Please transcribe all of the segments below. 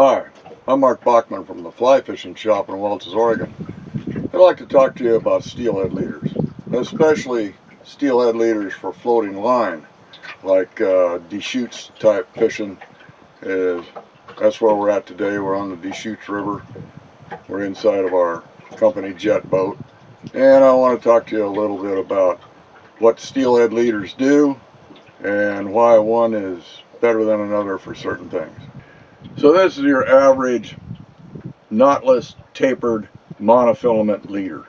Hi, I'm Mark Bachmann from the Fly Fishing Shop in Welches, Oregon. I'd like to talk to you about steelhead leaders, especially steelhead leaders for floating line, like Deschutes type fishing. That's where we're at today. We're on the Deschutes River. We're inside of our company jet boat, and I want to talk to you a little bit about what steelhead leaders do and why one is better than another for certain things. So this is your average knotless tapered monofilament leader.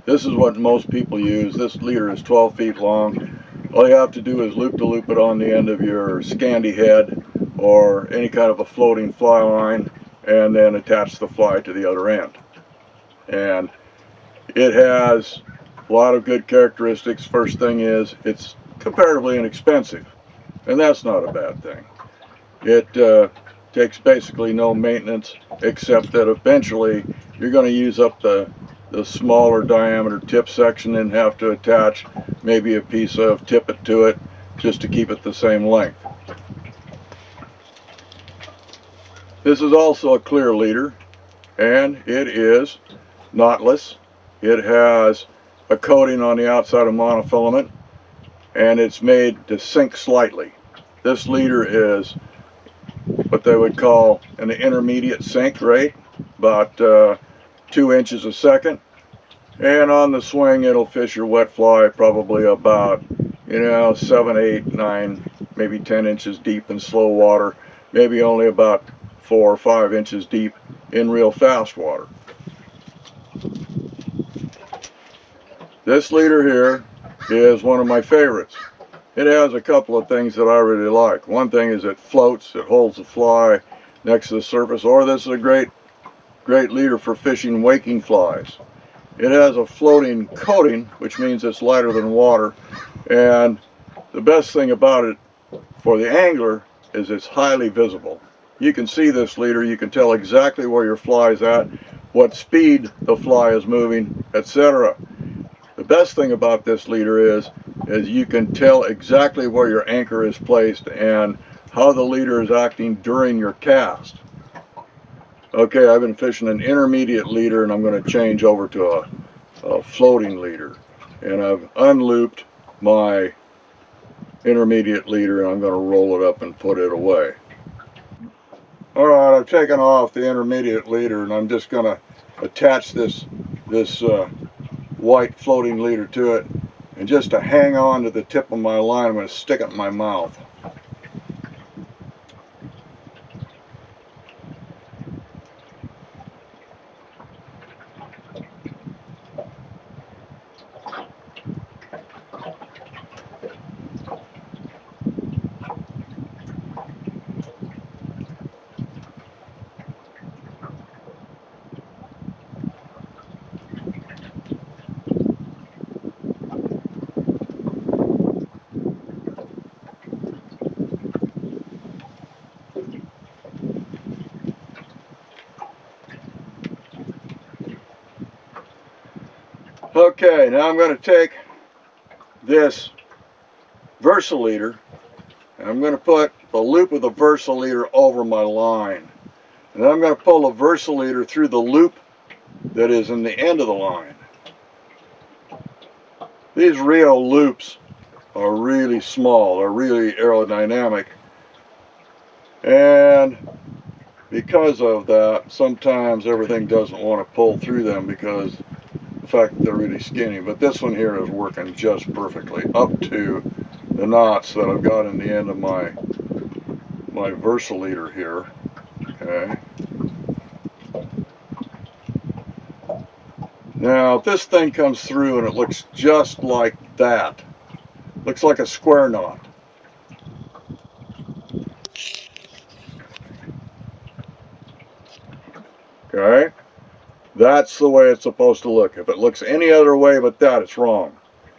This is what most people use. This leader is 12 feet long. All you have to do is loop it on the end of your Scandi head or any kind of a floating fly line, and then attach the fly to the other end. And it has a lot of good characteristics. First thing is it's comparatively inexpensive, and that's not a bad thing. It takes basically no maintenance, except that eventually you're going to use up the smaller diameter tip section and have to attach maybe a piece of tippet to it just to keep it the same length. This is also a clear leader, and it is knotless. It has a coating on the outside of monofilament, and it's made to sink slightly. This leader is what they would call an intermediate sink rate, about 2 inches a second, and on the swing it'll fish your wet fly probably about 7, 8, 9, maybe 10 inches deep in slow water, maybe only about 4 or 5 inches deep in real fast water. This leader here is one of my favorites. It has a couple of things that I really like. One thing is it floats, it holds the fly next to the surface, or this is a great leader for fishing waking flies. It has a floating coating, which means it's lighter than water, and the best thing about it for the angler is it's highly visible. You can see this leader, you can tell exactly where your fly is at, what speed the fly is moving, etc. The best thing about this leader is you can tell exactly where your anchor is placed and how the leader is acting during your cast. Okay, I've been fishing an intermediate leader, and I'm going to change over to a floating leader. And I've unlooped my intermediate leader, and I'm going to roll it up and put it away. Alright, I've taken off the intermediate leader, and I'm just going to attach this white floating leader to it, and just to hang on to the tip of my line, I'm going to stick it in my mouth. Okay, now I'm going to take this Versa leader, and I'm going to put the loop of the Versa leader over my line. And then I'm going to pull the Versa leader through the loop that is in the end of the line. These Rio loops are really small, they're really aerodynamic, and because of that, sometimes everything doesn't want to pull through them because the fact that they're really skinny. But this one here is working just perfectly up to the knots that I've got in the end of my Versa leader here. Okay. Now if this thing comes through and it looks just like that, looks like a square knot. Okay, that's the way it's supposed to look. If it looks any other way but that, it's wrong.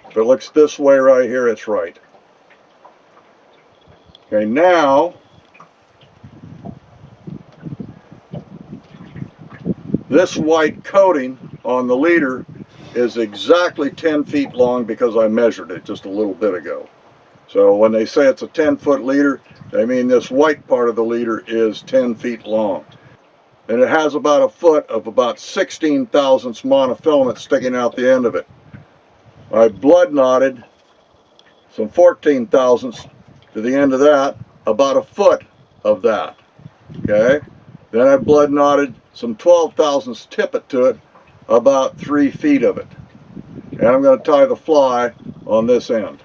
If it looks this way right here, it's right. Okay, now this white coating on the leader is exactly 10 feet long because I measured it just a little bit ago. So when they say it's a 10-foot leader, they mean this white part of the leader is 10 feet long. and it has about a foot of about 16 thousandths monofilament sticking out the end of it. I blood knotted some 14 thousandths to the end of that, about a foot of that. Okay, then I blood knotted some 12 thousandths tippet to it, about 3 feet of it. And I'm going to tie the fly on this end.